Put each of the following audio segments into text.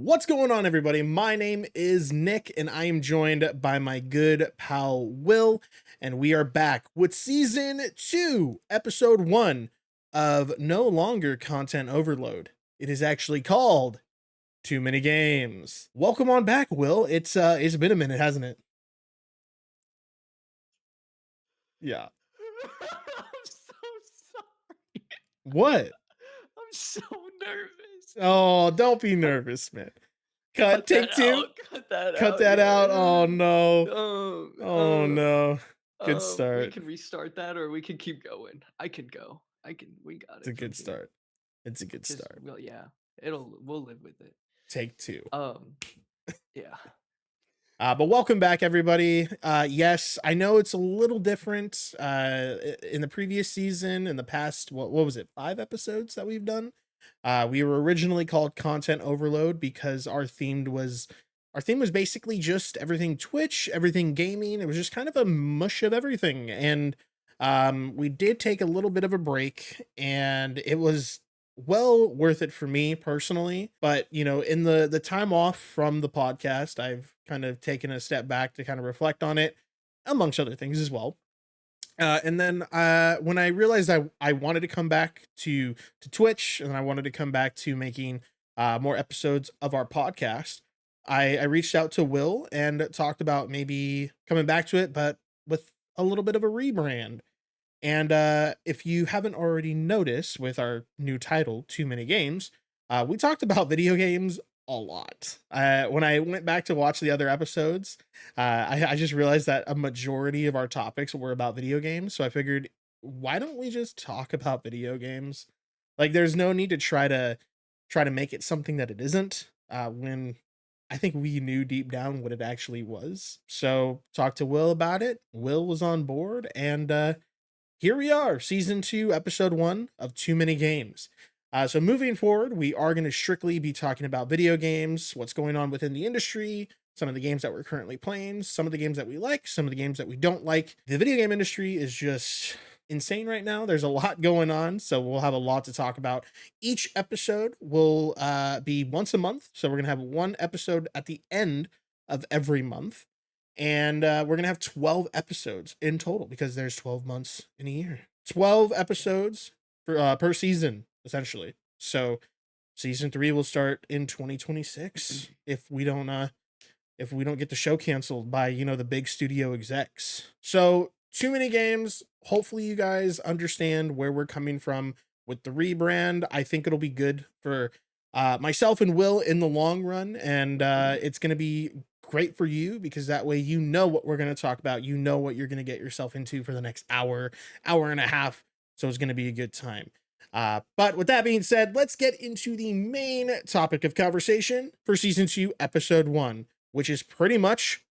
What's going on, everybody? My name is Nick, and I am joined by my good pal Will, and we are back with season 2, episode 1 of No Longer Content Overload. It is actually called Too Many Games. Welcome on back, Will. It's been a minute, hasn't it? Yeah. I'm so sorry. What? I'm so nervous. Oh, don't be nervous, man. Cut. Cut that Take two. out. Cut that Cut out. that out. Oh Yeah. no. Um, Oh um, no. Good we start. can restart that, or we can keep going. I can go. We got It's a it from good here. start. It's a good Cause start. well, yeah, we'll live with it. Take two. Um, yeah. But welcome back, everybody. Yes, I know it's a little different. In the previous season, in the past, what was it, 5 episodes that we've done? We were originally called Content Overload because our theme was basically just everything Twitch, everything gaming. It was just kind of a mush of everything, and we did take a little bit of a break, and it was well worth it for me personally. But in the time off from the podcast, I've kind of taken a step back to kind of reflect on it, amongst other things as well. And then when I realized I wanted to come back to Twitch, and I wanted to come back to making more episodes of our podcast, I reached out to Will and talked about maybe coming back to it, but with a little bit of a rebrand. And if you haven't already noticed with our new title, Too Many Games, we talked about video games a lot. When I went back to watch the other episodes, I just realized that a majority of our topics were about video games. So I figured, why don't we just talk about video games? Like, there's no need to try to make it something that it isn't. When I think we knew deep down what it actually was. So talked to Will about it. Will was on board, and here we are, season 2, episode 1 of Too Many Games. So moving forward, we are going to strictly be talking about video games, what's going on within the industry, some of the games that we're currently playing, some of the games that we like, some of the games that we don't like. The video game industry is just insane right now. There's a lot going on, so we'll have a lot to talk about. Each episode will be once a month, so we're going to have one episode at the end of every month. And we're going to have 12 episodes in total because there's 12 months in a year. 12 episodes per season, essentially. So season 3 will start in 2026 if we don't get the show canceled by, the big studio execs. So Too Many Games. Hopefully you guys understand where we're coming from with the rebrand. I think it'll be good for myself and Will in the long run, and it's going to be great for you because that way you know what we're going to talk about, you know what you're going to get yourself into for the next hour and a half. So it's going to be a good time. But with that being said, let's get into the main topic of conversation for season 2, episode 1, which is pretty much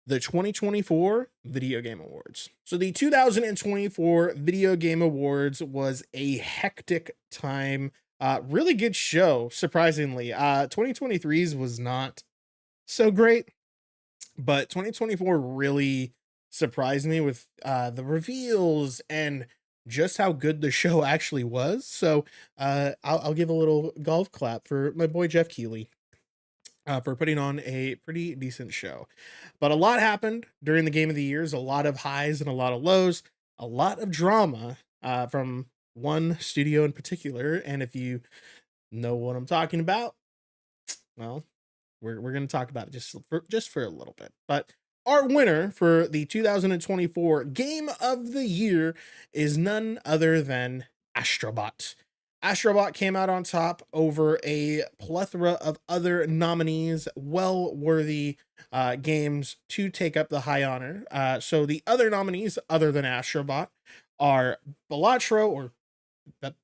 the 2024 Video Game Awards. So the 2024 Video Game Awards was a hectic time. Really good show, surprisingly. 2023's was not so great, but 2024 really surprised me with the reveals and just how good the show actually was. So I'll give a little golf clap for my boy Jeff Keighley for putting on a pretty decent show. But a lot happened during the Game of the Years, a lot of highs and a lot of lows, a lot of drama from one studio in particular. And if you know what I'm talking about, well, we're going to talk about it just for a little bit. But our winner for the 2024 Game of the Year is none other than Astrobot. Astrobot came out on top over a plethora of other nominees, well worthy games to take up the high honor. So the other nominees, other than Astrobot, are Balatro or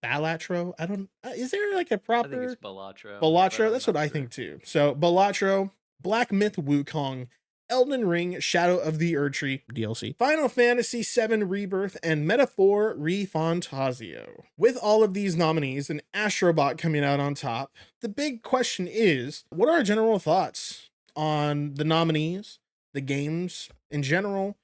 Balatro. I don't. Is there like a I think it's proper Balatro, but Balatro? I'm That's what not I sure. think too. So Balatro, Black Myth Wukong, Elden Ring, Shadow of the Erdtree DLC, Final Fantasy VII Rebirth, and Metaphor Refantasio. With all of these nominees and Astrobot coming out on top, the big question is, what are our general thoughts on the nominees, the games in general,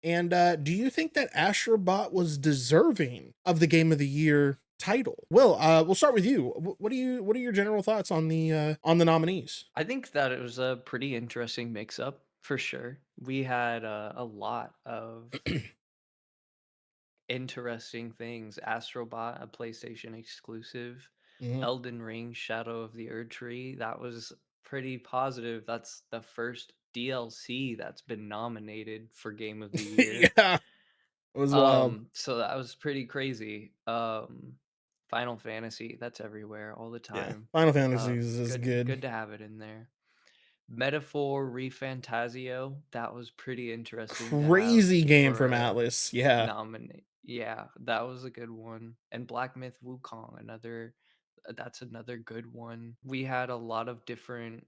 and do you think that Astrobot was deserving of the Game of the Year title. Will, we'll start with you. What are your general thoughts on the nominees? I think that it was a pretty interesting mix up for sure. We had a lot of interesting things. Astrobot, a PlayStation exclusive. Mhm. Elden Ring, Shadow of the Erd Tree. That was pretty positive. That's the first DLC that's been nominated for Game of the Year. Yeah, it was wild. So that was pretty crazy. Final Fantasy, that's everywhere all the Yeah, time. Final Fantasies is Good good. good to have it in there. Metaphor Refantasio, that was pretty interesting to have Crazy game for from a Atlas. Yeah, nominate. Yeah, that was a good one. And Black Myth Wukong, another that's another good one. We had a lot of different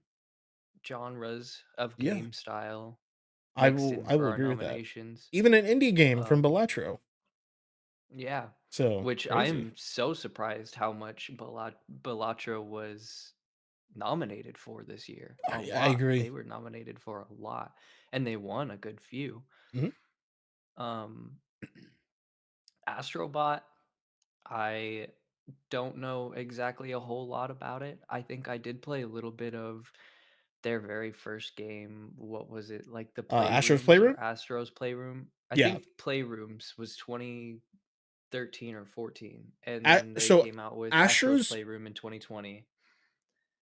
genres of yeah. game style I mixed will in I for will our agree with that. nominations. Even an indie game from Um, Bellatro. yeah, So which crazy. I'm so surprised how much Balatro was nominated for this year. A I lot. They agree. were nominated for a lot, and they won a good few. Mhm. Um, Astrobot, I don't know exactly a whole lot about it. I think I did play a little bit of their very first game. What was it? Like the Astro's Playrooms or Playroom. Astro's Playroom? I Yeah. think Playrooms was 2013 or 14, and then they So came out with Astro's Astro's. Playroom in 2020,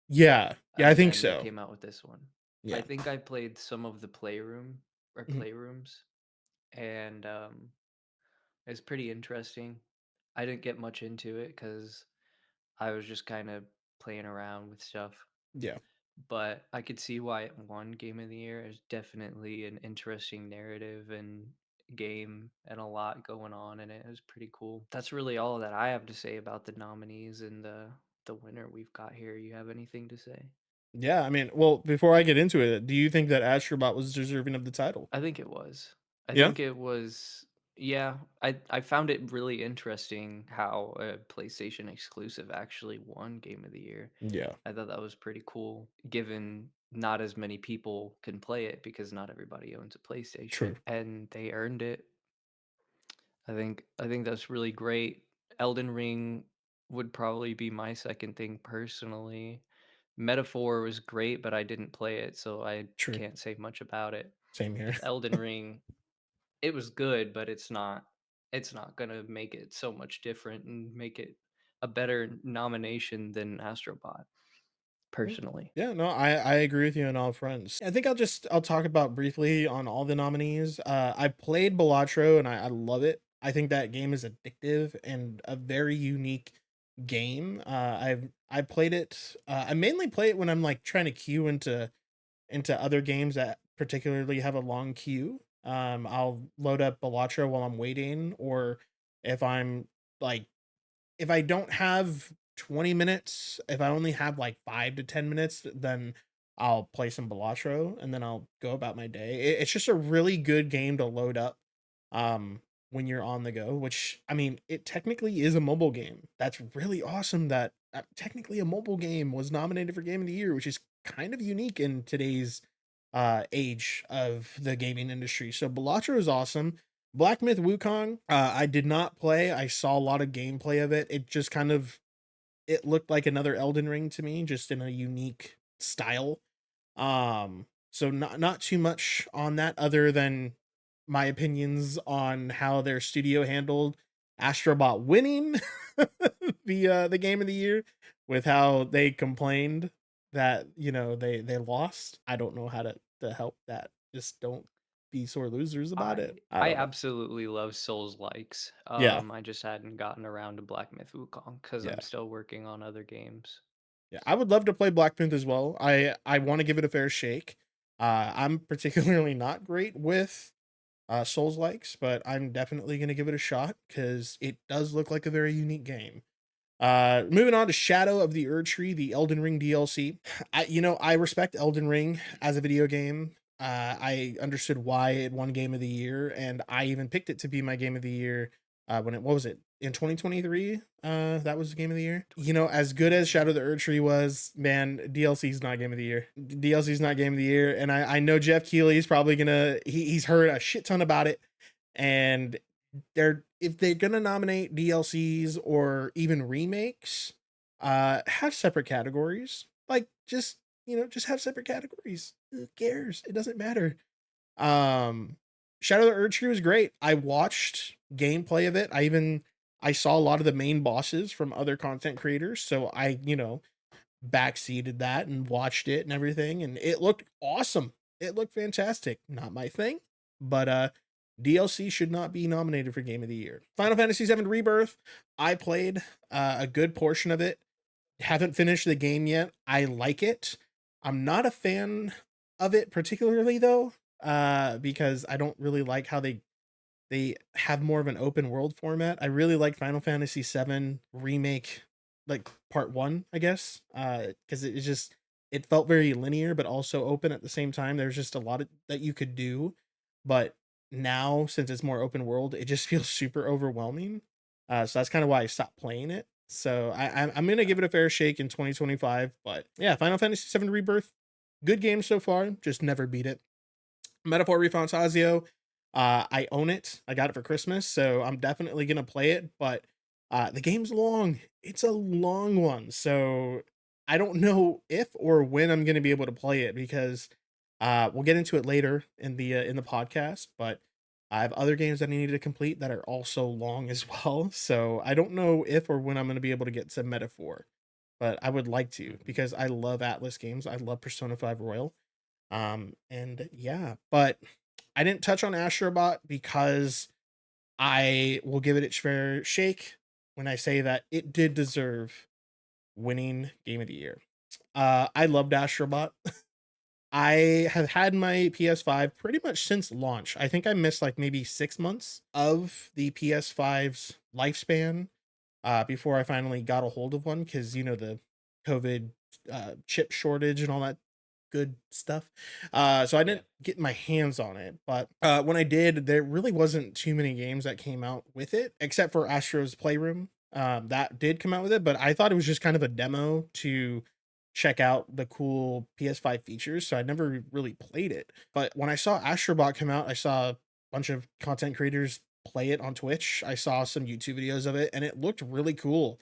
Yeah, yeah, I and think then they so. came out with this one. I Yeah. think I played some of the Playroom or Mhm. Playrooms, and it's pretty interesting. I didn't get much into it because I was just kind of playing around with stuff, Yeah. but I could see why it won Game of the Year. It's definitely an interesting narrative and game and a lot going on in it. It was pretty cool. That's really all that I have to say about the nominees and the winner we've got here. You have anything to say? Yeah, I mean, well, before I get into it, do you think that Astrobot was deserving of the title? I think it was. I Yeah? think it was. Yeah, I found it really interesting how a PlayStation exclusive actually won Game of the Year. Yeah, I thought that was pretty cool, given not as many people can play it because not everybody owns a PlayStation, true. and they earned it. I think that's really great. Elden Ring would probably be my second thing personally. Metaphor was great, but I didn't play it, so I True. can't say much about it. Same here. Elden Ring, it was good, but it's not gonna make it so much different and make it a better nomination than Astrobot, Yeah. personally. Yeah, no, I agree with you on all fronts. I think I'll talk about briefly on all the nominees. I played Balatro and I love it. I think that game is addictive and a very unique game. I played it. I mainly play it when I'm like trying to queue into other games that particularly have a long queue. I'll load up Balatro while I'm waiting, or if I'm like if I don't have 20 minutes, if I only have like 5 to 10 minutes, then I'll play some Balatro and then I'll go about my day. It's just a really good game to load up um when you're on the go, which I mean, it technically is a mobile game. That's really awesome that technically a mobile game was nominated for Game of the Year, which is kind of unique in today's age of the gaming industry. So Balatro is awesome. Black Myth Wukong, I did not play. I saw a lot of gameplay of it. It just kind of it looked like another Elden Ring to me, just in a unique style. So not too much on that other than my opinions on how their studio handled Astrobot winning the Game of the Year with how they complained that, they lost. I don't know how to help that. Just don't be sore losers about I it. I I don't know. absolutely love Souls likes. Yeah. I just hadn't gotten around to Black Myth Wukong because I'm Yeah. still working on other games. Yeah, I would love to play Blackpanther as well. I want to give it a fair shake. I'm particularly not great with Souls likes, but I'm definitely gonna give it a shot because it does look like a very unique game. Moving on to Shadow of the Erd Tree, the Elden Ring DLC. I respect Elden Ring as a video game. I understood why it won Game of the Year, and I even picked it to be my Game of the Year when it what was it in 2023? That was the Game of the Year. As good as Shadow of 2023. the Erd Tree was, man, DLC's not Game of the Year. DLC's not Game of the Year, and I know Jeff Keighley's probably gonna he's heard a shit ton about it, and if they're gonna nominate DLCs or even remakes, have separate categories. Like, just, just have separate categories. Who cares? It doesn't matter. Um, Shadow of the Erdtree was great. I watched gameplay of it. I saw a lot of the main bosses from other content creators, so I backseated that and watched it and everything, and it looked awesome. It looked fantastic. Not my thing, but DLC should not be nominated for Game of the Year. Final Fantasy VII Rebirth. I played a good portion of it. Haven't finished the game yet. I like it. I'm not a fan of it particularly though, because I don't really like how they have more of an open world format. I really like Final Fantasy VII Remake, like part one, I guess, because it just it felt very linear but also open at the same time. There's just a lot of, that you could do, but now since it's more open world, it just feels super overwhelming. So that's kind of why I stopped playing it. So I'm gonna give it a fair shake in 2025. But yeah, Final Fantasy VII Rebirth, good game so far. Just never beat it. Metaphor Refantasio. I own it. I got it for Christmas, so I'm definitely gonna play it. But the game's long. It's a long one, so I don't know if or when I'm gonna be able to play it because we'll get into it later in the podcast. But I have other games that I need to complete that are also long as well. So I don't know if or when I'm gonna be able to get to Metaphor, but I would like to because I love Atlas games. I love Persona 5 Royal. And yeah, but I didn't touch on Astrobot because I will give it its fair shake when I say that it did deserve winning Game of the Year. I loved Astrobot. I have had my PS5 pretty much since launch. I think I missed like maybe 6 months of the PS5's lifespan before I finally got a hold of one because the COVID chip shortage and all that good stuff. So I Yeah. didn't get my hands on it, but when I did, there really wasn't too many games that came out with it, except for Astro's Playroom. That did come out with it, but I thought it was just kind of a demo to check out the cool PS5 features, so I never really played it. But when I saw Astrobot come out, I saw a bunch of content creators play it on Twitch. I saw some YouTube videos of it, and it looked really cool.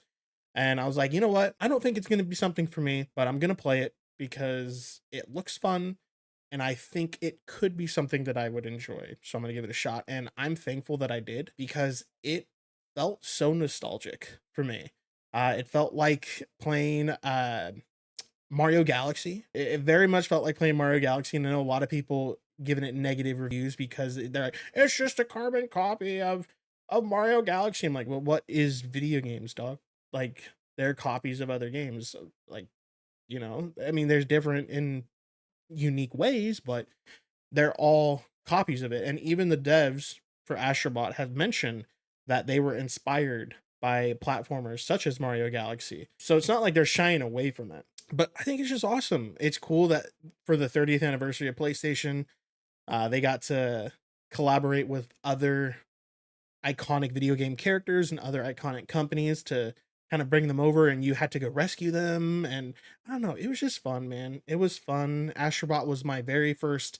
And I was like, you know what? I don't think it's going to be something for me, but I'm going to play it because it looks fun. And I think it could be something that I would enjoy. So I'm going to give it a shot. And I'm thankful that I did because it felt so nostalgic for me. It felt like playing Mario Galaxy. It very much felt like playing Mario Galaxy. And I know a lot of people giving it negative reviews because they're like, it's just a carbon copy of Mario Galaxy. I'm like, well, what is video games, dog? Like, they're copies of other games. So, like, I mean, there's different in unique ways, but they're all copies of it. And even the devs for Astrobot have mentioned that they were inspired by platformers such as Mario Galaxy. So it's not like they're shying away from it. But I think it's just awesome. It's cool that for the 30th anniversary of PlayStation, they got to collaborate with other iconic video game characters and other iconic companies to kind of bring them over, and you had to go rescue them. And I don't know, it was just fun, man. It was fun. Astrobot was my very first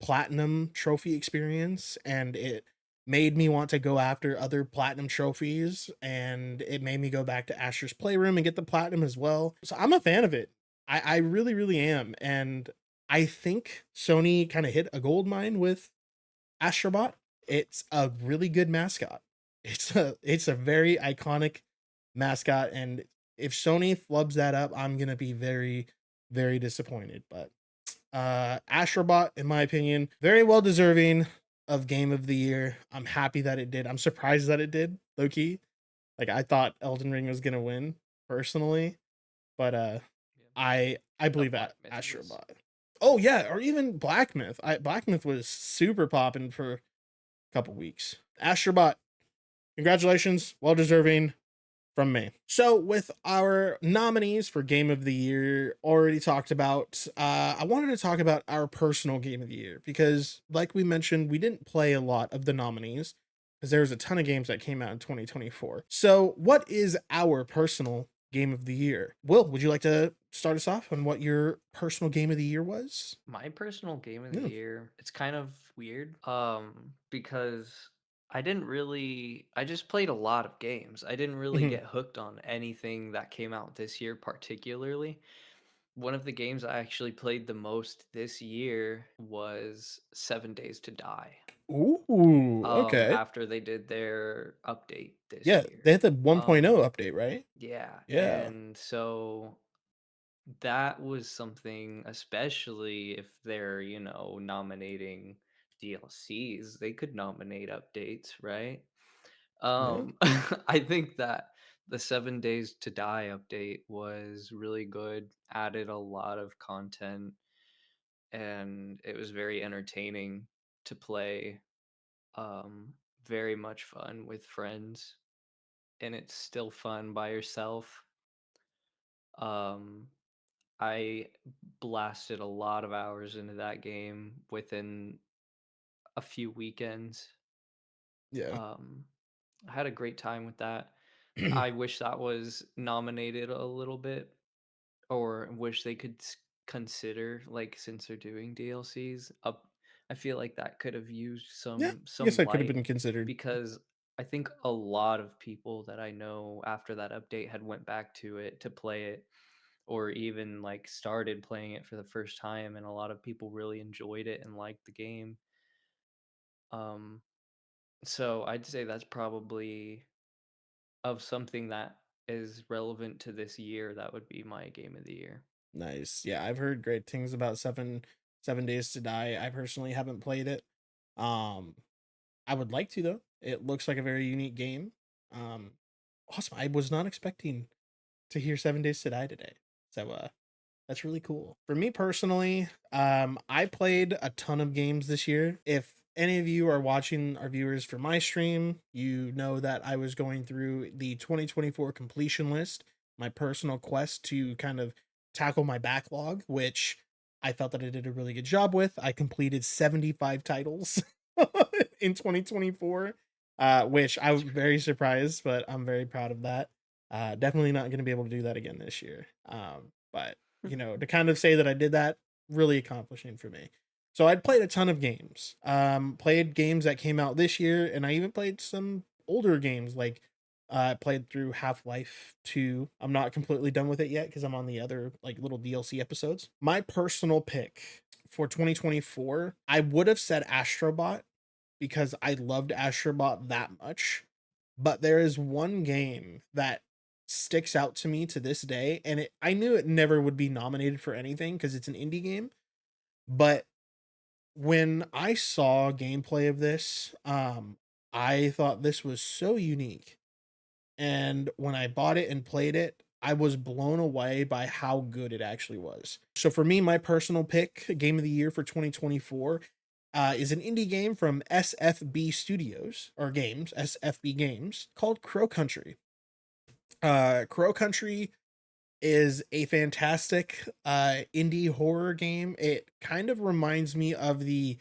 platinum trophy experience, and it made me want to go after other platinum trophies, and it made me go back to Asher's Playroom and get the platinum as well. So I'm a fan of it. I really, really am. And I think Sony kind of hit a gold mine with Astrobot. It's a really good mascot. It's a very iconic mascot, and if Sony flubs that up, I'm gonna be very, very disappointed. But Astrobot, in my opinion, very well deserving of Game of the Year. I'm happy that it did. I'm surprised that it did, low key. Like I thought Elden Ring was gonna win personally, but Yeah. I Oh, believe Black that Myth was. Astrobot. Oh yeah, or even Black Myth. Black Myth was super popping for a couple weeks. Astrobot, congratulations, well deserving from me. So, with our nominees for Game of the Year already talked about, I wanted to talk about our personal Game of the Year because, like we mentioned, we didn't play a lot of the nominees because there was a ton of games that came out in 2024. So, what is our personal Game of the Year? Will, would you like to start us off on what your personal Game of the Year was? My personal game of the Yeah. year, it's kind of weird, because I just played a lot of games. I didn't really Mhm. get hooked on anything that came out this year particularly. One of the games I actually played the most this year was 7 Days to Die, Ooh, okay. after they did their update this Yeah, year. they had the 1.0 Um, update, right? yeah, Yeah. and so that was something, especially if they're, nominating DLCs, they could nominate updates, right? Yeah. I think that the 7 Days to Die update was really good, added a lot of content, and it was very entertaining to play. Very much fun with friends, and it's still fun by yourself. Um, I blasted a lot of hours into that game within a few weekends. Yeah. Um, I had a great time with that. I wish that was nominated a little bit, or wish they could consider, like, since they're doing DLCs up. I feel like that could have used Yeah, I guess some that could have light, been considered. because I think a lot of people that I know after that update had went back to it to play it, or even like started playing it for the first time, and a lot of people really enjoyed it and liked the game. Um so I'd say that's probably, of something that is relevant to this year, that would be my game of the year. Nice. Yeah, I've heard great things about Seven Days to Die. I personally haven't played it. Um, I would like to though. It looks like a very unique game. Um, awesome. I was not expecting to hear 7 Days to Die today. So that's really cool. For me personally, I played a ton of games this year. If any of you are watching our viewers for my stream, you know that I was going through the 2024 completion list, my personal quest to kind of tackle my backlog, which I felt that I did a really good job with. I completed 75 titles in 2024, which That's I'm very crazy. surprised, but I'm very proud of that. Definitely not going to be able to do that again this year. But to kind of say that I did that, really accomplishing for me. So I'd played a ton of games. Played games that came out this year, and I even played some older games like I played through Half-Life 2. I'm not completely done with it yet because I'm on the other like little DLC episodes. My personal pick for 2024, I would have said Astrobot because I loved Astrobot that much. But there is one game that sticks out to me to this day, and I knew it never would be nominated for anything because it's an indie game. But when I saw gameplay of this, I thought this was so unique. And when I bought it and played it, I was blown away by how good it actually was. So for me, my personal pick, game of the year for 2024, is an indie game from SFB Studios or Games, SFB Games, called Crow Country. Crow Country is a fantastic indie horror game. It kind of reminds me of the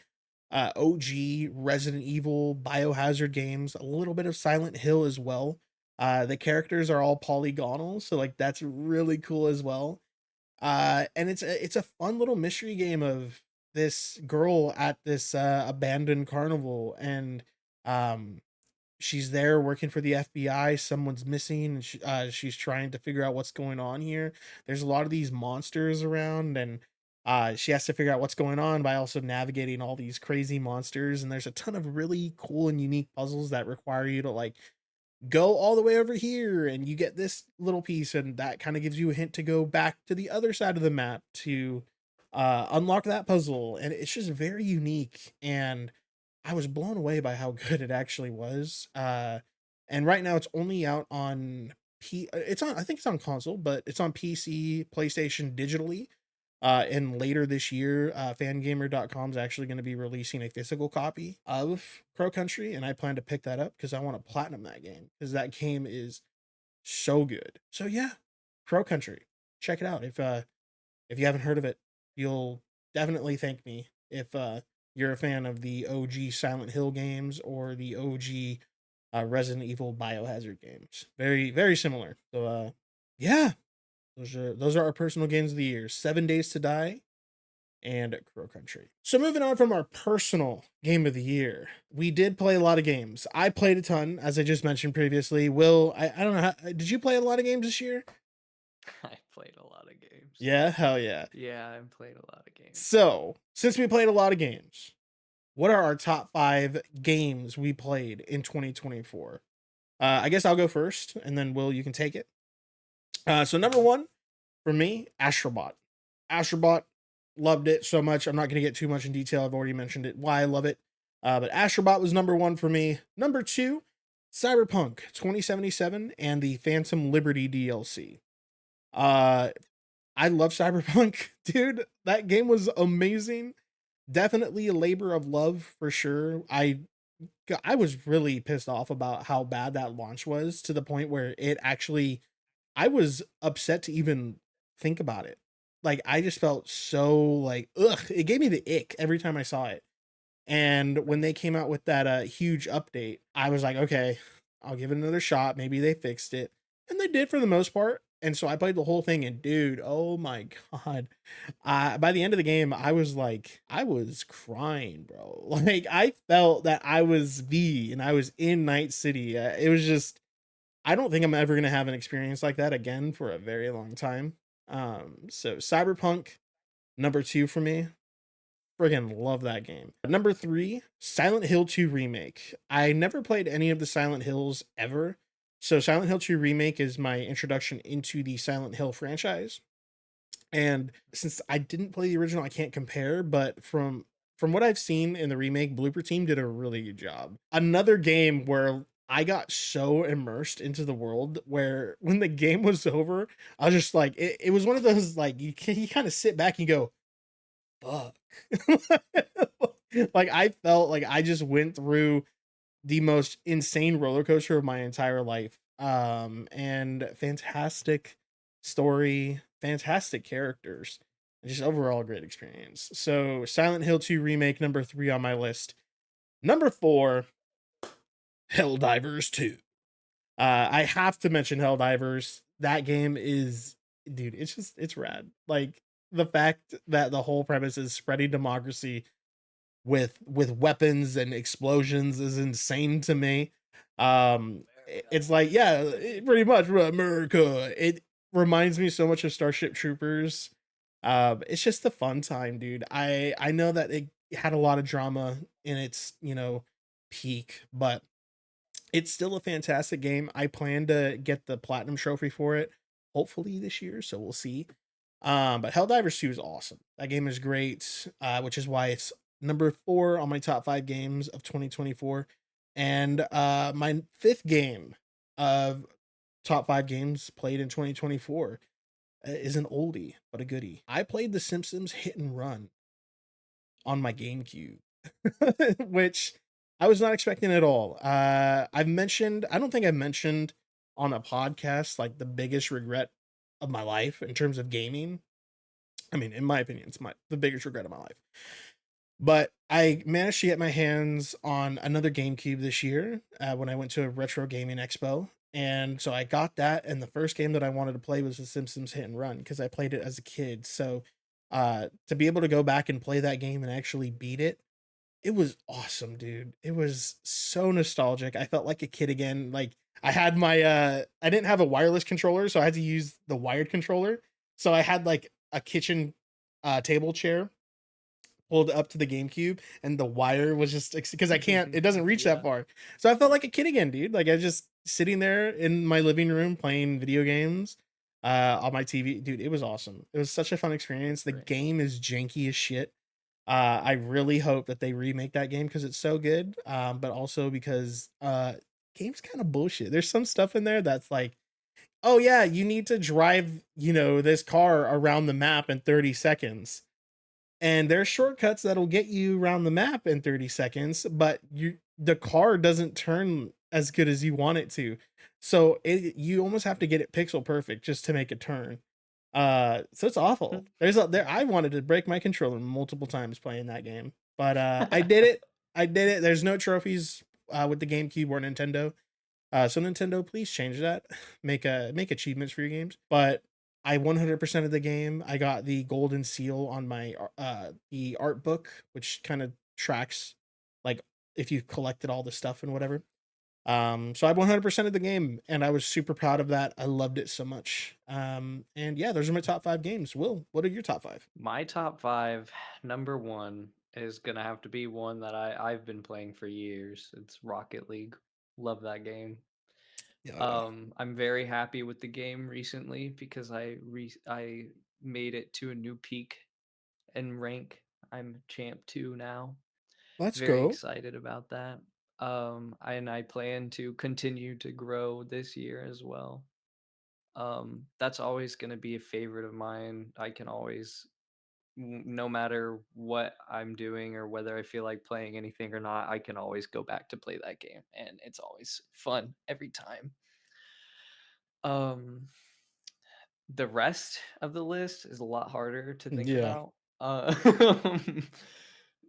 OG Resident Evil Biohazard games, a little bit of Silent Hill as well. The characters are all polygonal, so like that's really cool as well. And it's a fun little mystery game of this girl at this abandoned carnival, and um she's there working for the FBI. Someone's missing, and she's trying to figure out what's going on here. There's a lot of these monsters around, and she has to figure out what's going on by also navigating all these crazy monsters. And there's a ton of really cool and unique puzzles that require you to like go all the way over here, and you get this little piece, and that kind of gives you a hint to go back to the other side of the map to unlock that puzzle. And it's just very unique, and I was blown away by how good it actually was. And right now it's only out on it's on, I think it's on console, but it's on PC, PlayStation digitally. And later this year, fangamer.com is actually going to be releasing a physical copy of Crow Country, and I plan to pick that up because I want to platinum that game because that game is so good. So yeah, Crow Country, check it out. If you haven't heard of it, you'll definitely thank me if you're a fan of the OG Silent Hill games or the OG Resident Evil Biohazard games. Very very similar. So yeah, those are our personal games of the year. 7 Days to Die, and Crow Country. So moving on from our personal game of the year, we did play a lot of games. I played a ton, as I just mentioned previously. Will, I don't know, did you play a lot of games this year? I played a lot of games. Yeah, hell yeah. Yeah, I played a lot of games. So since we played a lot of games, what are our top 5 games we played in 2024? I guess I'll go first, and then Will, you can take it. So number Mhm. one for me, Astrobot. Astrobot, loved it so much. I'm not going to get too much in detail. I've already mentioned it, why I love it. But Astrobot was number one for me. Number two, Cyberpunk 2077 and the Phantom Liberty DLC. Uh, I love Cyberpunk, dude. That game was amazing. Definitely a labor of love for sure. I was really pissed off about how bad that launch was, to the point where it actually, I was upset to even think about it. Like, I just felt so like, ugh, it gave me the ick every time I saw it. And when they came out with that huge update, I was like, okay, I'll give it another shot. Maybe they fixed it. And they did for the most part. And so I played the whole thing, and dude, oh my god. By the end of the game, I was like, I was crying, bro. Like, I felt that I was V and I was in Night City. It was just, I don't think I'm ever gonna have an experience like that again for a very long time. So Cyberpunk, number two for me. Friggin' love that game. Number three, Silent Hill 2 Remake. I never played any of the Silent Hills ever. So Silent Hill 2 Remake is my introduction into the Silent Hill franchise. And since I didn't play the original, I can't compare, but from what I've seen in the remake, Blooper Team did a really good job. Another game where I got so immersed into the world, where when the game was over, I was just like, it was one of those, like, you kind of sit back and you go, fuck. Like, I felt like I just went through the most insane roller coaster of my entire life. And fantastic story, fantastic characters, and just overall great experience. So Silent Hill 2 Remake, number three on my list. Number four, Helldivers 2. I have to mention Helldivers. That game is, dude, it's rad. Like, the fact that the whole premise is spreading democracy with weapons and explosions is insane to me. It's like, yeah, pretty much America. It reminds me so much of Starship Troopers. It's just a fun time, dude. I know that it had a lot of drama in its, peak, but it's still a fantastic game. I plan to get the platinum trophy for it, hopefully this year, so we'll see. But Helldivers 2 is awesome. That game is great, which is why it's number 4 on my top 5 games of 2024. And my fifth game of top 5 games played in 2024 is an oldie, but a goodie. I played The Simpsons Hit and Run on my GameCube, which I was not expecting at all. I don't think I've mentioned on a podcast like the biggest regret of my life in terms of gaming. I mean, in my opinion, it's the biggest regret of my life. But I managed to get my hands on another GameCube this year when I went to a retro gaming expo. And so I got that, and the first game that I wanted to play was The Simpsons Hit and Run because I played it as a kid. So to be able to go back and play that game and actually beat it, it was awesome, dude. It was so nostalgic. I felt like a kid again. Like, I had my I didn't have a wireless controller, so I had to use the wired controller. So I had like a kitchen table chair pulled up to the GameCube, and the wire was just because I can't, it doesn't reach that Yeah, far. So I felt like a kid again, dude. Like, I was just sitting there in my living room playing video games on my TV. Dude, it was awesome. It was such a fun experience. The great. game is janky as shit. I really hope that they remake that game because it's so good. But also because game's kind of bullshit. There's some stuff in there that's like, oh yeah, you need to drive, this car around the map in 30 seconds. And there's shortcuts that'll get you around the map in 30 seconds, but the car doesn't turn as good as you want it to. So you almost have to get it pixel perfect just to make a turn. So it's awful. I wanted to break my controller multiple times playing that game. But I did it. I did it. There's no trophies with the GameCube or Nintendo. So Nintendo, please change that. Make achievements for your games. But I 100% of the game. I got the golden seal on my the art book, which kind of tracks like if you collected all the stuff and whatever. So I 100% of the game, and I was super proud of that. I loved it so much. And yeah, those are my top 5 games. Will, what are your top 5? My top 5, number 1 is gonna have to be one that I've been playing for years. It's Rocket League. Love that game. Yeah, yeah. I'm very happy with the game recently because I made it to a new peak in rank. I'm champ 2 now. Let's Very go. excited about that. And I plan to continue to grow this year as well. That's always going to be a favorite of mine. I can always, no matter what I'm doing or whether I feel like playing anything or not, I can always go back to play that game, and it's always fun every time. Um, the rest of the list is a lot harder to think Yeah. about.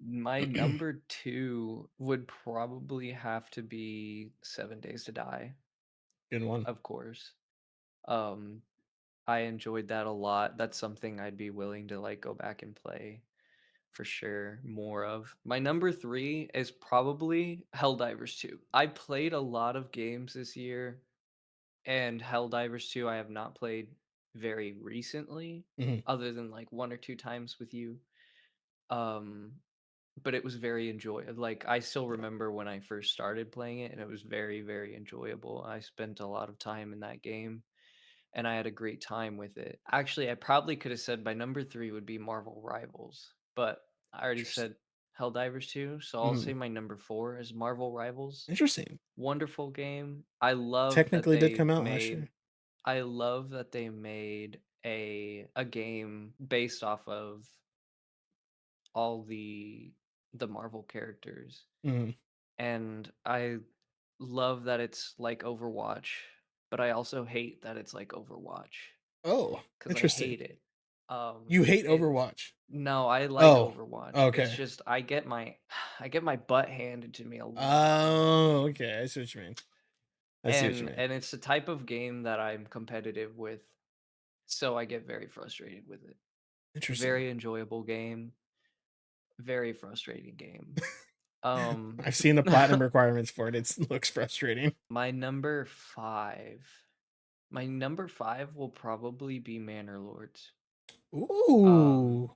My number 2 would probably have to be 7 Days to Die, Good one. of course. Um, I enjoyed that a lot. That's something I'd be willing to, like, go back and play for sure, more of. My number 3 is probably Helldivers 2. I played a lot of games this year, and Helldivers 2 I have not played very recently, Mhm. other than, like, 1 or 2 times with you. Um, but it was very like, I still Yeah. remember when I first started playing it, and it was very, very enjoyable. I spent a lot of time in that game, and I had a great time with it. Actually, I probably could have said my number 3 would be Marvel Rivals, but I already Interesting. said Helldivers 2, so I'll say Mhm. my number 4 is Marvel Rivals. Interesting. Wonderful game. Technically did come out last year. I love that they made a game based off of all the Marvel characters. Mhm. And I love that it's like Overwatch, but I also hate that it's like Overwatch Oh, because I interesting. hate it. You hate It Overwatch. No, I like Oh, Overwatch. It's okay. just I get my butt handed to me a lot in that Oh, game. okay. I see what you mean. I see what you mean. And it's the type of game that I'm competitive with, so I get very frustrated with it. Interesting. Very enjoyable game, very frustrating game. Um I've seen the platinum requirements for it. It looks frustrating. my number 5. My number 5 will probably be Manor Lords. Um, Ooh.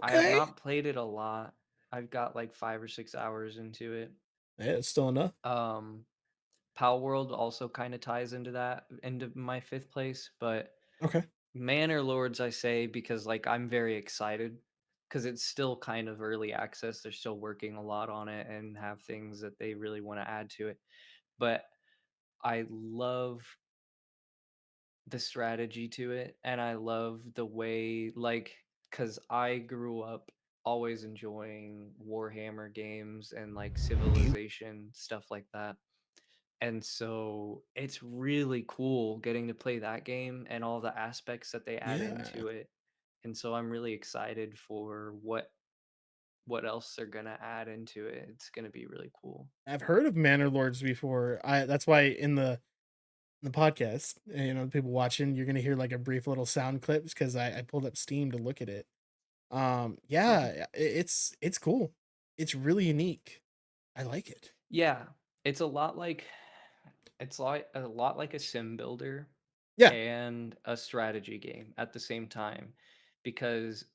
I have Okay. not played it a lot. I've got like 5 or 6 hours into it. Yeah, it's still enough. Um, Pal World also kind of ties into that, into my 5th place, but Okay. Manor Lords I say because like I'm very excited because it's still kind of early access. They're still working a lot on it and have things that they really want to add to it. But I love the strategy to it, and I love the way, like, because I grew up always enjoying Warhammer games and like Civilization stuff like that. And so it's really cool getting to play that game and all the aspects that they add Yeah. into it. And so I'm really excited for what else they're gonna add into it. It's gonna be really cool. I've heard of Manor Lords before. I That's why in the podcast, people watching, you're gonna hear like a brief little sound clips because I pulled up Steam to look at it. Yeah, it's cool. It's really unique. I like it. Yeah, it's a lot like a lot like a sim builder Yeah. and a strategy game at the same time, because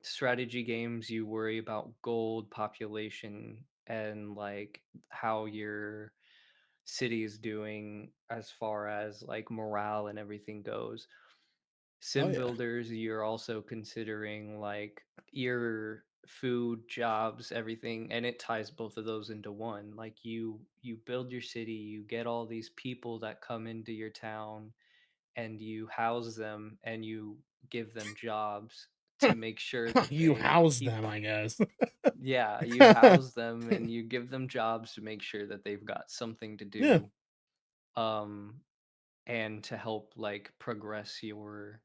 strategy games you worry about gold, population, and like how your city is doing as far as like morale and everything goes. Oh Sim yeah. builders, you're also considering like your food, jobs, everything, and it ties both of those into one. Like you build your city, you get all these people that come into your town, and you house them and you give them jobs to make sure that You they house keep. them, I guess. Yeah, you house them and you give them jobs to make sure that they've got something to Yeah. do, um and to help like progress your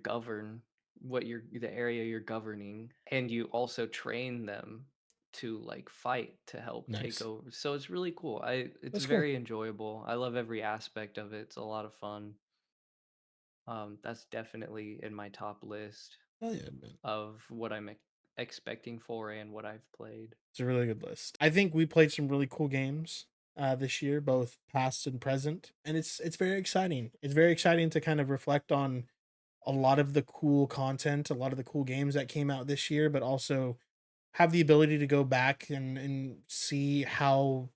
govern what you're the area you're governing, and you also train them to like fight to help take Nice. over. So it's really cool. It's That's cool. very enjoyable. I love every aspect of it. It's a lot of fun. That's definitely in my top list Oh yeah, man. of what I'm expecting for and what I've played. It's a really good list. I think we played some really cool games this year, both past and present, and it's very exciting. It's very exciting to kind of reflect on a lot of the cool content, a lot of the cool games that came out this year, but also have the ability to go back and see how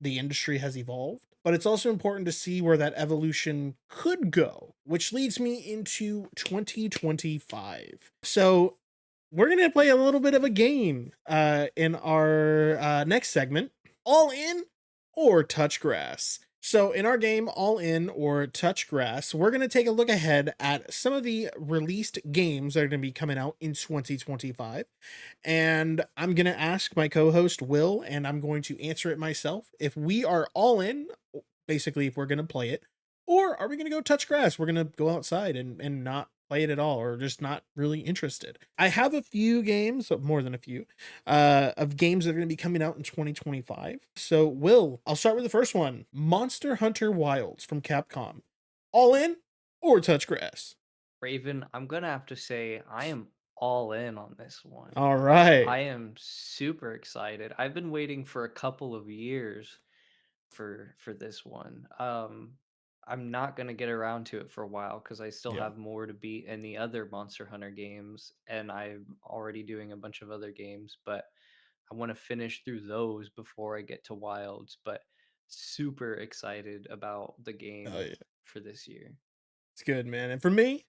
the industry has evolved. But it's also important to see where that evolution could go, which leads me into 2025. So we're going to play a little bit of a game in our next segment, All In or Touch Grass. So, in our game, All In or Touch Grass, we're going to take a look ahead at some of the released games that are going to be coming out in 2025. And I'm going to ask my co host, Will, and I'm going to answer it myself. If we are all in, basically, if we're going to play it, or are we going to go touch grass? We're going to go outside and not play it at all, or just not really interested. I have a few games, more than a few, of games that are going to be coming out in 2025. So, Will, I'll start with the first one, Monster Hunter Wilds from Capcom. All in or touch grass? Raven, I'm gonna have to say I am all in on this one. All right. I am super excited. I've been waiting for a couple of years for this one. I'm not gonna get around to it for a while because I still Yeah. have more to beat in the other Monster Hunter games, and I'm already doing a bunch of other games, but I want to finish through those before I get to Wilds. But super excited about the Oh, game yeah. for this year. It's good, man. And for me,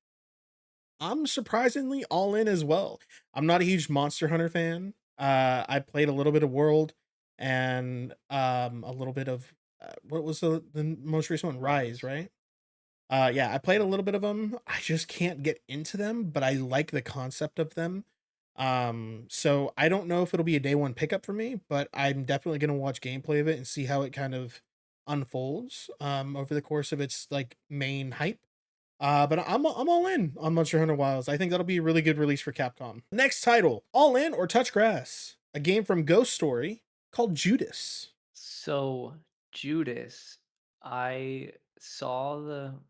I'm surprisingly all in as well. I'm not a huge Monster Hunter fan. I played a little bit of World and a little bit of what was the most recent one? Rise, Rise. right? Yeah, I played a Mhm. little bit of them. I just can't get into them, but I like the concept of them. So I don't know if it'll be a day one pickup for me, but I'm definitely gonna watch gameplay of it and see how it kind of unfolds over the course of its like main hype. But I'm all in on Monster Hunter Wilds. I think that'll be a really good release for Capcom. Next title, All In or Touch Grass, a game from Ghost Story called Judas. So Judas, I saw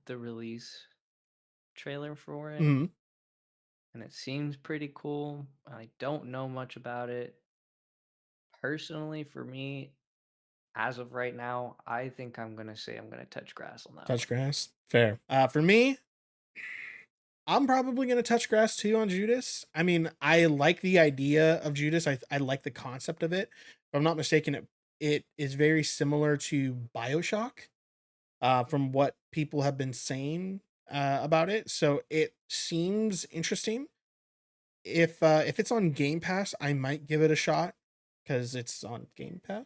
the release trailer for it, Hmm. and it seems pretty cool. I don't know much about it. Personally, for me, as of right now, I think I'm gonna say I'm gonna touch grass on that Touch one. Grass, fair. For me, I'm probably gonna touch grass too on Judas. I mean, I like the idea of Judas. I like the concept of it. If I'm not mistaken, it is very similar to Bioshock, from what people have been saying about it. So it seems interesting. If it's on Game Pass, I might give it a shot because it's on Game Pass.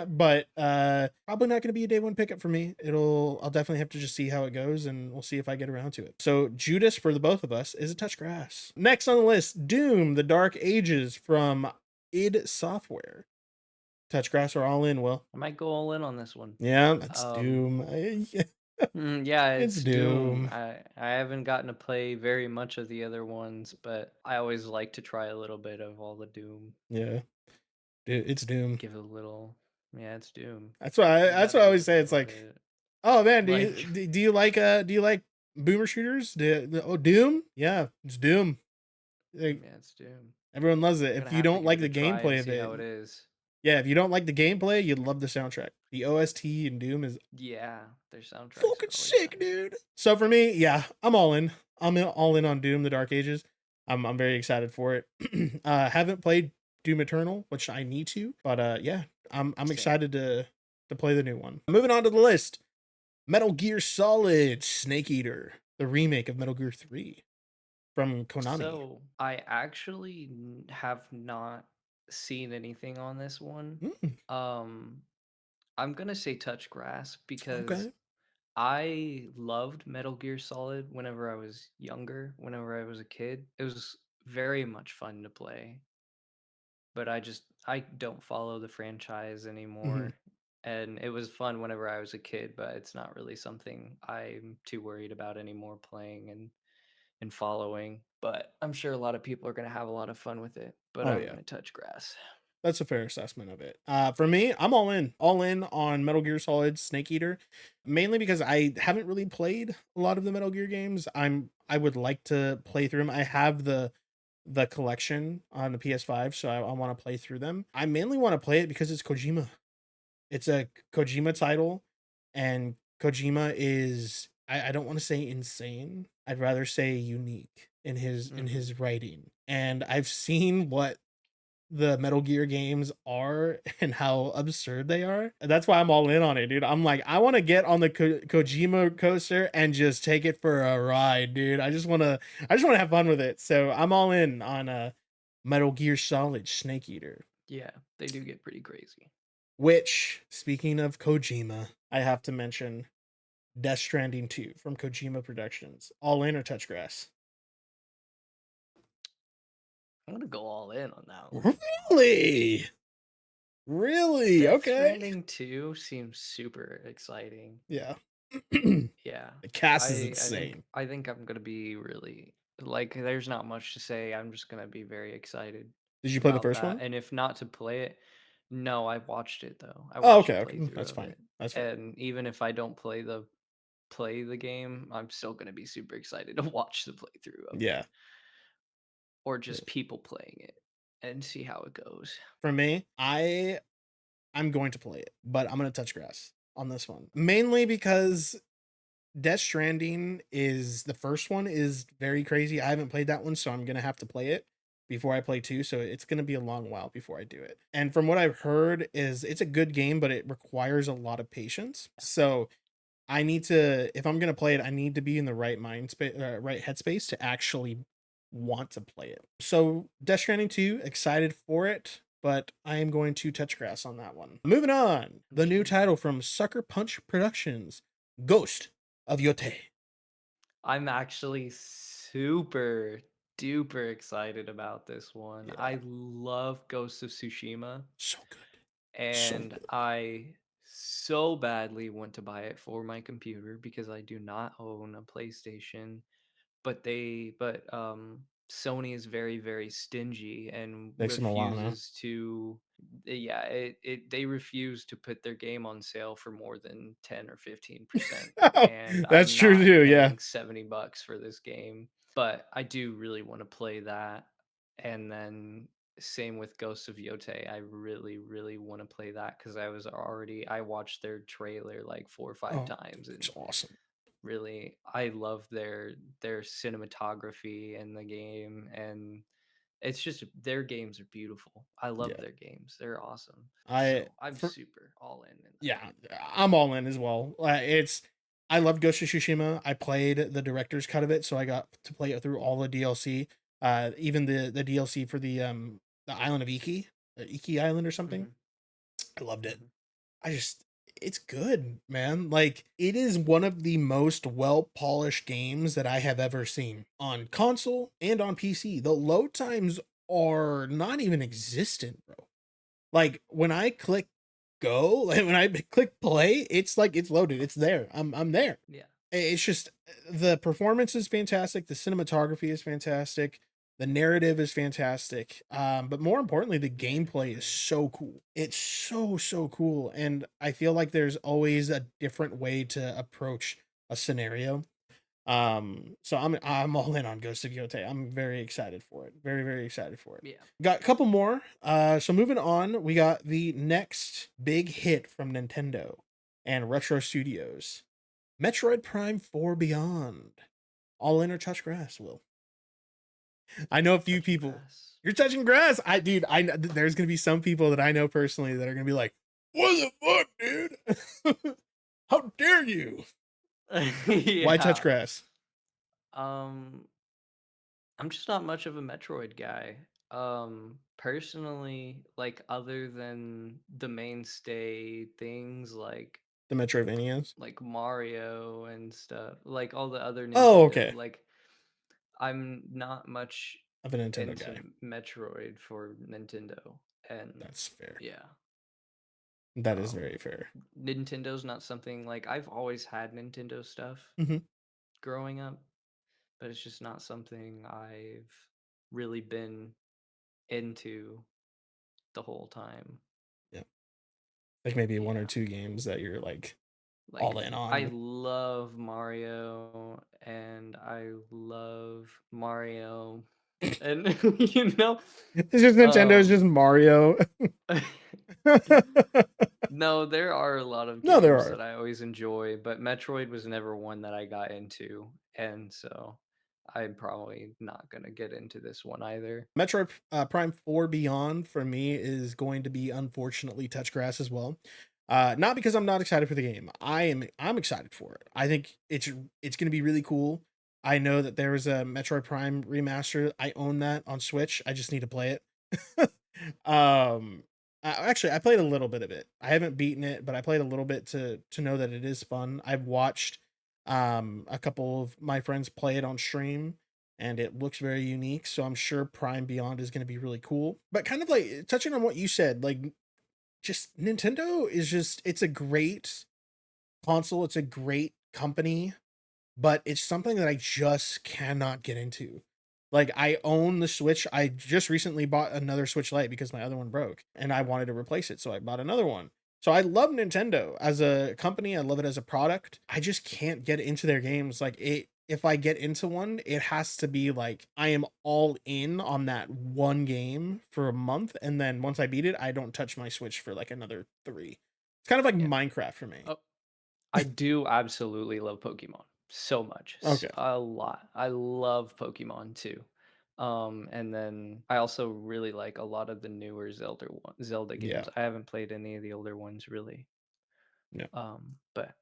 But probably not going to be a day one pickup for me. I'll definitely have to just see how it goes, and we'll see if I get around to it. So Judas for the both of us is a touch grass. Next on the list, Doom: The Dark Ages from id Software. Touch grass or all in? Will? I might go all in on this one. Yeah, that's Um, Doom. yeah, It's it's Doom. Doom. I haven't gotten to play very much of the other ones, but I always like to try a little bit of all the Doom. Yeah, it's Doom. Give it a little, yeah, it's Doom. That's why You that's gotta what I give always it a say. It's little like, bit. oh man, Like, do you like boomer shooters? Oh, Doom? Yeah, it's Doom. Like, yeah, it's Doom. everyone loves it. I'm If gonna you have to don't give like it a the try and gameplay of see it, how it is. yeah, if you don't like the gameplay, you'd love the soundtrack. The OST in Doom is Yeah, their soundtracks fucking are always sick, nice. dude. So for me, yeah, I'm all in. All in on Doom: The Dark Ages. I'm very excited for it. Haven't played Doom Eternal, which I need to, but yeah, I'm Same. excited to play the new one. Moving on to the list. Metal Gear Solid Snake Eater, the remake of Metal Gear 3 from Konami. So I actually have not seen anything on this one. Mm, Um, I'm gonna say touch grass because okay. I loved Metal Gear Solid whenever I was younger, whenever I was a kid. It was very much fun to play, but I don't follow the franchise Mhm. anymore. And it was fun whenever I was a kid, but it's not really something I'm too worried about anymore playing and following. But I'm sure a lot of people are gonna have a lot of fun with it. But Oh I'm yeah. gonna touch grass. That's a fair assessment of it. For me, I'm all in on Metal Gear Solid Snake Eater, mainly because I haven't really played a lot of the Metal Gear games. I would like to play through them. I have the collection on the PS5, so I want to play through them. I mainly want to play it because it's Kojima. It's a Kojima title, and Kojima is I don't want to say insane. I'd rather say unique in Hmm. his writing. And I've seen what the Metal Gear games are and how absurd they are. And that's why I'm all in on it, dude. I'm like, I want to get on the Kojima coaster and just take it for a ride, dude. I just want to have fun with it. So I'm all in on Metal Gear Solid Snake Eater. Yeah, they do get pretty crazy. Which, speaking of Kojima, I have to mention Death Stranding 2 from Kojima Productions. All in or touch grass? I'm gonna go all in on that one. Really? Really? Death Okay. Stranding 2 seems super exciting. Yeah. The Yeah. cast is I think insane. I'm gonna be really like there's not much to say. I'm just gonna be very excited Did you play the about first that. one? And if not to play it, no, I watched it though. I Oh, watched a okay, okay. playthrough That's of fine. it. That's fine. And even if I don't play the game, I'm still gonna be super excited to watch the playthrough of it. Yeah. Or Yeah. just people playing it and see how it goes. For me, I'm going to play it, but I'm gonna touch grass on this one. Mainly because Death Stranding is the first one is very crazy. I haven't played that one, so I'm gonna have to play it before I play two. So it's gonna be a long while before I do it. And from what I've heard, is it's a good game, but it requires a lot of patience. So I need to, if I'm gonna play it, I need to be in the right mind space, right headspace to actually want to play it. So Death Stranding 2, excited for it, but I am going to touch grass on that one. Moving on, the new Understandable. title from Sucker Punch Productions, Ghost of Yote. I'm actually super duper excited about this one. Yeah, I love Ghost of Tsushima so good, so and good. I so badly want to buy it for my computer because I do not own a PlayStation. But Sony is very, very stingy and Takes them a while now. refuses to yeah, they refuse to put their game on sale for more than 10 or 15%. And That's I'm true not too. Yeah. paying $70 for this game. But I do really want to play that. And then same with Ghosts of Yote. I really, really want to play that because I watched their trailer like 4 or 5 Oh, times it's and awesome. really I love their cinematography in the game, and it's just their games are beautiful. I love Yeah. their games. They're awesome. I So I'm for super all in that Yeah, one. I'm all in as well. It's I love Ghost of Tsushima. I played the director's cut of it, so I got to play it through all the DLC. Even the DLC for the island of Iki, Iki Island or something. Hmm. I loved it. Hmm. I just it's good, man. Like it is one of the most well polished games that I have ever seen on console and on PC. The load times are not even existent, bro. Like when I click go, like when I click play, it's like it's loaded. It's there. I'm there. Yeah. It's just the performance is fantastic, the cinematography is fantastic, the narrative is fantastic. But more importantly, the Yeah, it's gameplay is great. so cool. It's so cool. And I feel like there's always a different way to approach a scenario. So I'm all in on Ghost of Yote. I'm very excited for it. Very excited for it. Yeah. Got a couple more. So moving on, we got the next big hit from Nintendo and Retro Studios. Metroid Prime 4 Beyond. All in or touch grass, Will. I know a few Touching people. grass. You're touching grass. There's gonna be some people that I know personally that are gonna be like, what the fuck, dude? How dare you? Why touch Yeah. grass? Um I'm just not much of a Metroid guy. Personally, like other than the mainstay things The Metroidvanias. like Mario and stuff, like all the other Oh, Nintendo, okay. like I'm not much I'm a Nintendo into guy. Metroid for Nintendo. And That's fair. yeah, That is very fair. Nintendo's not something like I've always had Nintendo stuff Mhm. growing up, but it's just not something I've really been into the whole time. Yeah. Like maybe one or Yeah. two games that you're like Like, all in I on. love Mario, and I love Mario, and, you know, It's just Nintendo, it's just um Mario. no, there are a lot of No, there games are. that I always enjoy, but Metroid was never one that I got into, and so I'm probably not gonna get into this one either. Metroid Prime 4 Beyond for me is going to be unfortunately touch grass as well. Not because I'm not excited for the game. I'm excited for it. I think it's going to be really cool. I know that there is a Metroid Prime remaster. I own that on Switch. I just need to play it. Actually, I played a little bit of it. I haven't beaten it, but I played a little bit to know that it is fun. I've watched a couple of my friends play it on stream and it looks very unique. So I'm sure Prime Beyond is going to be really cool. But kind of like touching on what you said, like just Nintendo is just it's a great console, it's a great company, but it's something that I just cannot get into. Like I own the Switch. I just recently bought another Switch Lite because my other one broke and I wanted to replace it, so I bought another one. So I love Nintendo as a company, I love it as a product. I just can't get into their games. Like it if I get into one, it has to be like I am all in on that one game for a month and then once I beat it, I don't touch my Switch for like another 3. It's kind of like Yeah. Minecraft for me. Oh, I do absolutely love Pokemon so much, Okay. a lot. I love Pokemon too. And then I also really like a lot of the newer Zelda Yeah. games. I haven't played any of the older ones really. Yeah. But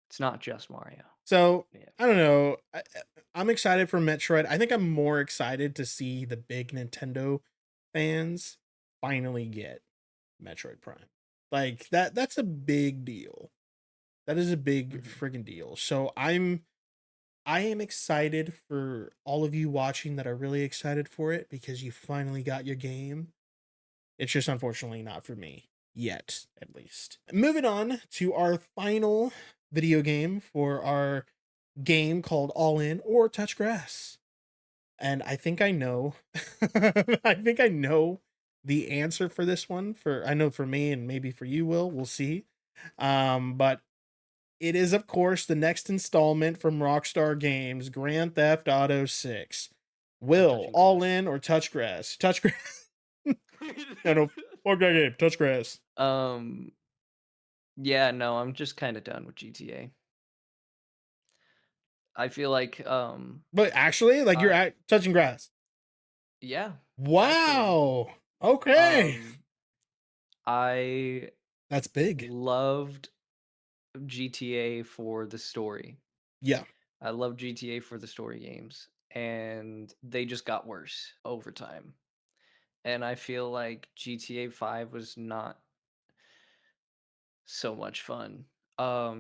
it's not just Mario. So Yeah. I don't know. I'm excited for Metroid. I think I'm more excited to see the big Nintendo fans finally get Metroid Prime. Like that's a big deal. That is a big Mhm. friggin' deal. So I am excited for all of you watching that are really excited for it because you finally got your game. It's just unfortunately not for me yet, at least. Moving on to our final video game for our game called All In or Touch Grass. And I think I know I think I know the answer for this one. For I know for me and maybe for you, Will. We'll see. But it is of course the next installment from Rockstar Games, Grand Theft Auto 6. I'm Will, touching All grass. In or Touch Grass? Touch Grass. No, no, fuck that game. Touch Grass. um yeah, no, I'm just kind of done with GTA. I feel like But actually, like you're uh at touching grass. yeah, actually. Wow. Okay. Um I That's big. loved GTA for the story. Yeah. I love GTA for the story games, and they just got worse over time. And I feel like GTA 5 was not so much fun.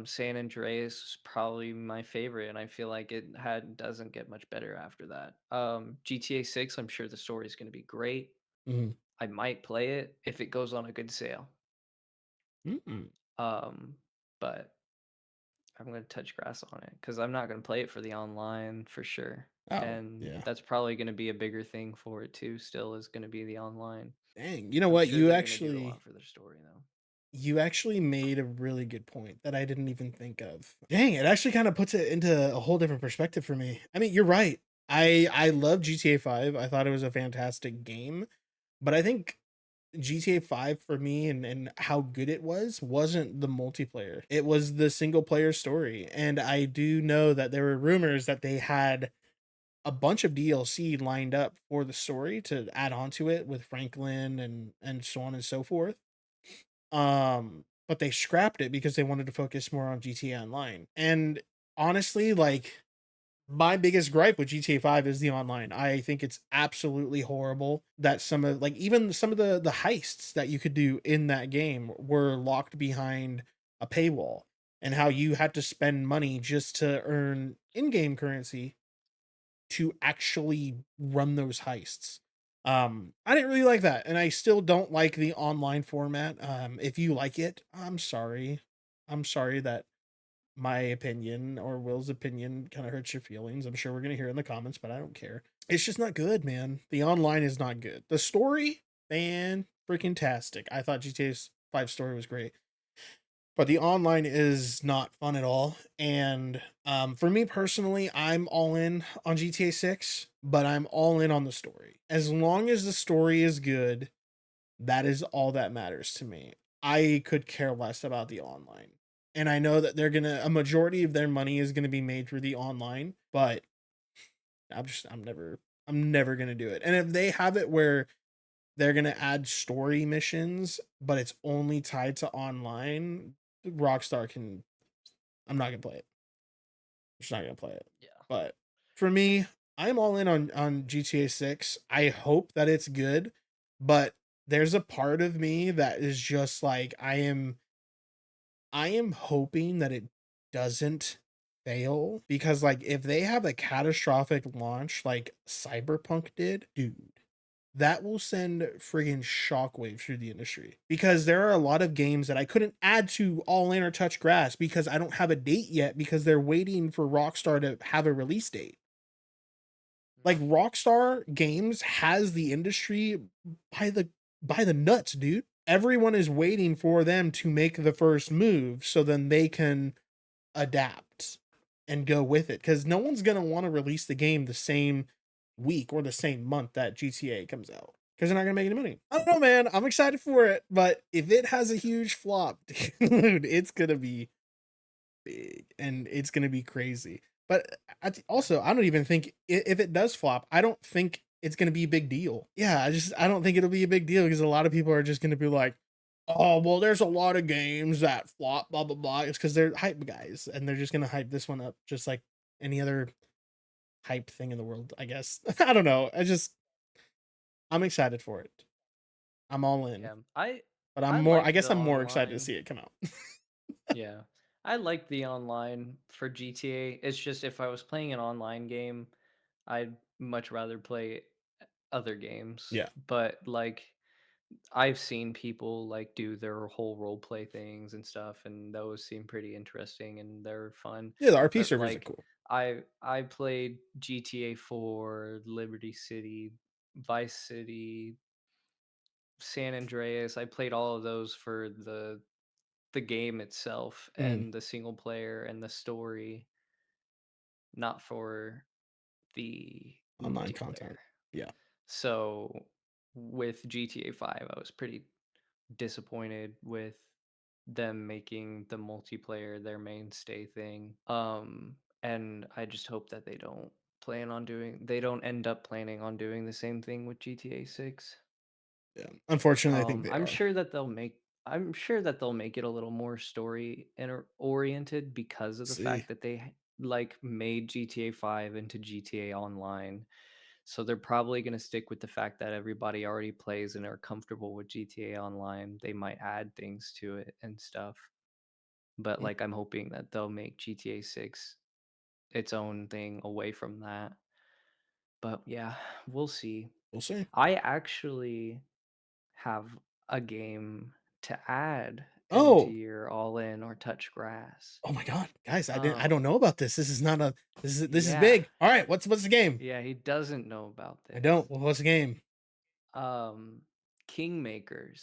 San Andreas is probably my favorite, and I feel like it had doesn't get much better after that. GTA 6, I'm sure the story is going to be great. Mhm. I might play it if it goes on a good sale. Mm. Um, but I'm gonna touch grass on it because I'm not gonna play it for the online for sure, Oh, and yeah. that's probably gonna be a bigger thing for it too. Still, is gonna be the online. Dang. You know I'm what? sure they're gonna do a lot for their story though. You actually made a really good point that I didn't even think of. Dang, it actually kind of puts it into a whole different perspective for me. I mean, you're right. I love GTA 5. I thought it was a fantastic game, but I think GTA 5 for me and how good it wasn't the multiplayer. It was the single player story. And I do know that there were rumors that they had a bunch of DLC lined up for the story to add on to it with Franklin and so on and so forth. But they scrapped it because they wanted to focus more on GTA Online. And honestly, like my biggest gripe with GTA 5 is the online. I think it's absolutely horrible that some of like even some of the heists that you could do in that game were locked behind a paywall and how you had to spend money just to earn in-game currency to actually run those heists. I didn't really like that and I still don't like the online format. If you like it, I'm sorry. I'm sorry that my opinion or Will's opinion kind of hurts your feelings. I'm sure we're going to hear in the comments, but I don't care. It's just not good, man. The online is not good. The story, fantastic. freaking tastic. I thought GTA 5 story was great. But the online is not fun at all. And for me personally, I'm all in on GTA 6, but I'm all in on the story. As long as the story is good, that is all that matters to me. I could care less about the online. And I know that a majority of their money is gonna be made through the online, but I'm never gonna do it. And if they have it where they're gonna add story missions, but it's only tied to online, Rockstar can I'm not gonna play it. I'm just not gonna play it. Yeah. But for me, I'm all in on GTA 6. I hope that it's good, but there's a part of me that is just like I am hoping that it doesn't fail because like if they have a catastrophic launch like Cyberpunk did, dude, that will send friggin' shockwaves through the industry. Because there are a lot of games that I couldn't add to All In or Touch Grass because I don't have a date yet because they're waiting for Rockstar to have a release date. Like Rockstar Games has the industry by the nuts, dude. Everyone is waiting for them to make the first move so then they can adapt and go with it because no one's gonna want to release the game the same week or the same month that GTA comes out because they're not gonna make any money. I don't know, man. I'm excited for it, but if it has a huge flop, dude, it's gonna be big and it's gonna be crazy. But also, I don't even think if it does flop, I don't think it's gonna be a big deal. Yeah, I don't think it'll be a big deal because a lot of people are just gonna be like, "Oh, well, there's a lot of games that flop, blah blah blah." It's because they're hype guys and they're just gonna hype this one up just like any other hype thing in the world. I guess I don't know. I'm excited for it. I'm all in, Yeah. but I I like guess the I'm more excited to online. see it come out. Yeah. I like the online for GTA. It's just if I was playing an online game, I'd much rather play other games. Yeah, But like I've seen people like do their whole role play things and stuff, and those seem pretty interesting and they're fun. yeah. The RP But servers are like cool. I played GTA 4, Liberty City, Vice City, San Andreas. I played all of those for the game itself Mhm. and the single player and the story, not for the Online multiplayer. content. Yeah. So with GTA 5, I was pretty disappointed with them making the multiplayer their mainstay thing. And I just hope that they don't end up planning on doing the same thing with GTA 6. Yeah. Unfortunately, I think they are. I'm sure that they'll make it a little more oriented because of the See. fact that like made GTA 5 into GTA Online. So they're probably going to stick with the fact that everybody already plays and are comfortable with GTA Online. They might add things to it and stuff. But Mm, like I'm hoping that they'll make GTA 6 its own thing away from that. But yeah, we'll see. we'll see. I actually have a game to add into Oh, your all in or touch grass. oh my god, guys, I don't Um, know about this. This is yeah, big. All right, what's the game? yeah, he doesn't know about I this. don't. Well, what's the game? Um, Kingmakers.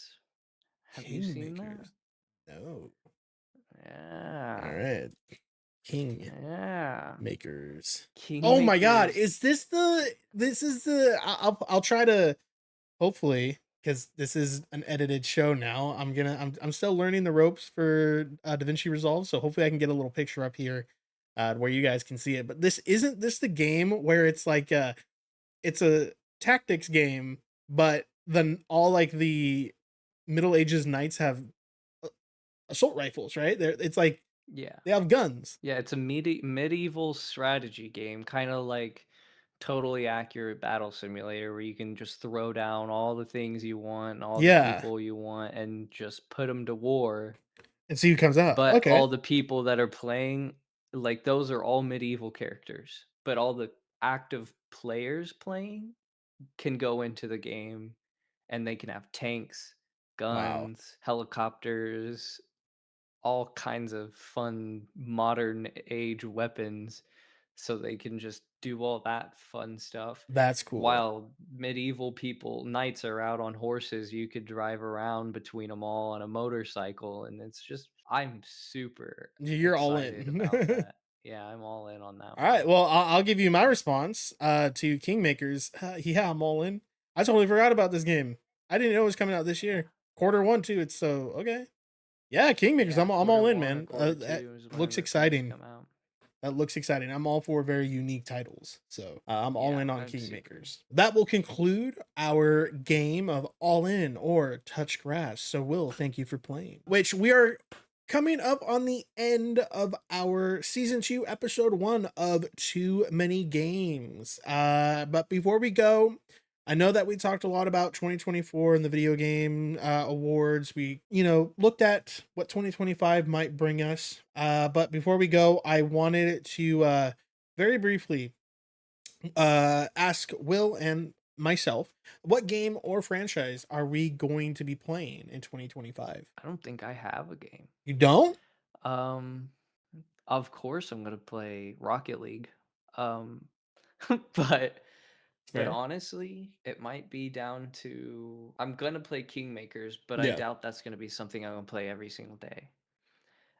Have you seen that? Kingmakers. No. All Yeah, right, King yeah. makers. Oh my god, Kingmakers. is this the this is the I'll try to hopefully because this is an edited show now. I'm still learning the ropes for DaVinci Resolve, so hopefully I can get a little picture up here where you guys can see it. But this isn't this the game where it's like it's a tactics game, but then all like the Middle Ages knights have uh, assault rifles, right? It's like Yeah, they have guns. yeah. It's a medieval strategy game, kind of like totally accurate battle simulator where you can just throw down all the things you want, all the Yeah, people you want, and just put them to war. and see who comes out. But Okay, all the people that are playing, like those are all medieval characters. But all the active players playing can go into the game and they can have tanks, wow. guns, helicopters, all kinds of fun modern age weapons so they can just do all that fun stuff. That's cool. While medieval people knights are out on horses, you could drive around between them all on a motorcycle, and it's just I'm super You're all excited in. about that. Yeah, I'm all in on that All one. right. Well, I'll give you my response to Kingmakers. Yeah, I'm all in. I totally forgot about this game. I didn't know it was coming out this Yeah. year. Quarter one too. It's so okay. Yeah, Kingmakers. Yeah, I'm quarter all in, 1 or man. quarter That 2 is looks whenever it's supposed to exciting. come out. That looks exciting. I'm all for very unique titles. So I'm all Yeah, in on I'm super. Kingmakers. That will conclude our game of All In or Touch Grass. So, Will, thank you for playing. Which we are coming up on the end of our season 2, episode 1 of Too Many Games. But before we go, I know that we talked a lot about 2024 and the video game awards. We, looked at what 2025 might bring us. But before we go, I wanted to very briefly ask Will and myself, what game or franchise are we going to be playing in 2025? I don't think I have a game. You don't? Um, of course I'm gonna play Rocket League. Um, but but Fair. honestly, it might be down to I'm gonna play Kingmakers, but I Yeah. doubt that's gonna be something I'm gonna play every single day.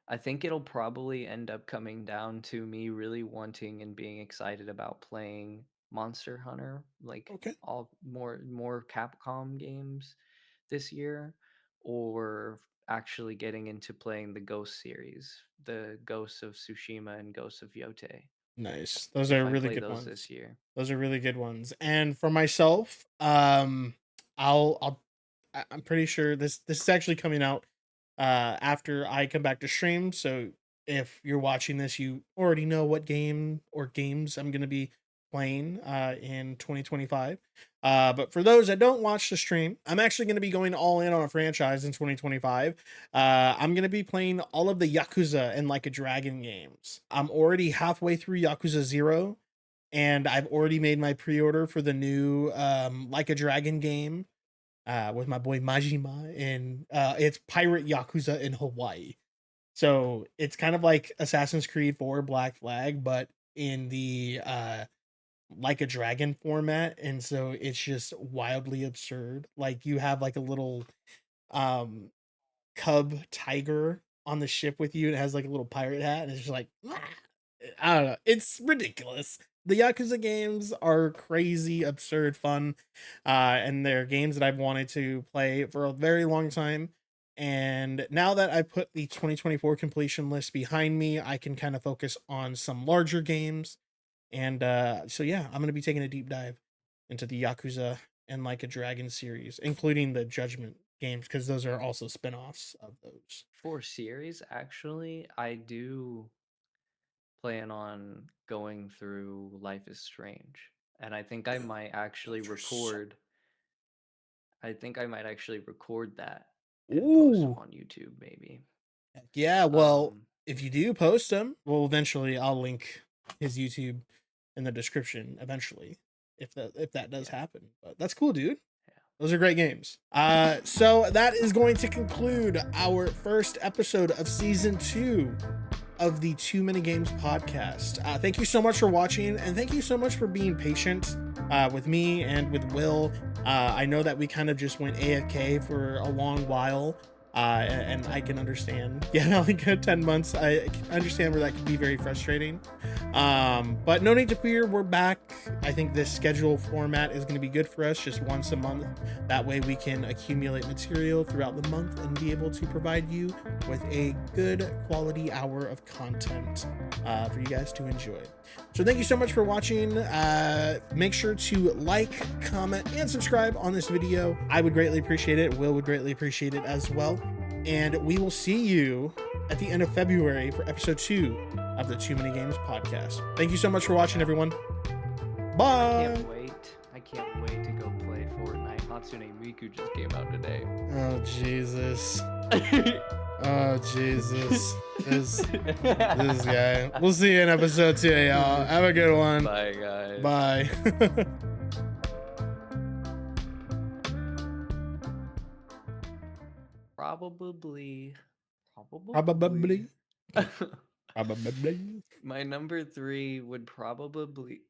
I think it'll probably end up coming down to me really wanting and being excited about playing Monster Hunter, like Okay. all more Capcom games this year, or actually getting into playing the Ghost series, the Ghosts of Tsushima and Ghosts of Yote. Nice. Those If are I really play good those ones. this year. Those are really good ones. And for myself, I'll I'm pretty sure this is actually coming out after I come back to stream. So if you're watching this, you already know what game or games I'm gonna be playing in 2025. But for those that don't watch the stream, I'm actually gonna be going all in on a franchise in 2025. I'm gonna be playing all of the Yakuza and Like a Dragon games. I'm already halfway through Yakuza Zero, and I've already made my pre-order for the new Like a Dragon game with my boy Majima, and it's Pirate Yakuza in Hawaii. So it's kind of like Assassin's Creed 4 Black Flag, but in the Like a Dragon format, and so it's just wildly absurd. Like you have like a little um cub tiger on the ship with you, and it has like a little pirate hat, and it's just like I don't know. It's ridiculous. The Yakuza games are crazy, absurd fun, and they're games that I've wanted to play for a very long time. And now that I put the 2024 completion list behind me, I can kind of focus on some larger games. And so, yeah, I'm going to be taking a deep dive into the Yakuza and Like a Dragon series, including the Judgment games, because those are also spin-offs of those. For series, actually, I do plan on going through Life is Strange. And Those are so. I think I might actually record that and post them Ooh, on YouTube maybe. heck yeah. Well, Um, if you do post them, well, eventually I'll link his YouTube in the description eventually, if that does yeah, happen. But that's cool, dude. yeah. Those are great games. So that is going to conclude our first episode of season 2 of the Too Many Games podcast. Thank you so much for watching, and thank you so much for being patient with me and with Will. I know that we kind of just went AFK for a long while, and I can understand. Yeah, like 10 months. I understand where that can be very frustrating. But no need to fear, we're back. I think this schedule format is going to be good for us, just once a month. That way we can accumulate material throughout the month and be able to provide you with a good quality hour of content for you guys to enjoy. So thank you so much for watching. Make sure to like, comment, and subscribe on this video. I would greatly appreciate it. Will would greatly appreciate it as well. And we will see you at the end of February for episode 2 of the Too Many Games podcast. Thank you so much for watching, everyone. I Bye. can't wait. I can't wait to go play Fortnite. Hatsune Miku just came out today. Oh, Jesus. Oh, Jesus. This guy. We'll see you in episode 2, y'all. Have a good one. Bye, guys. Bye. Probably. Probably. Probably. Probably. My number 3 would probably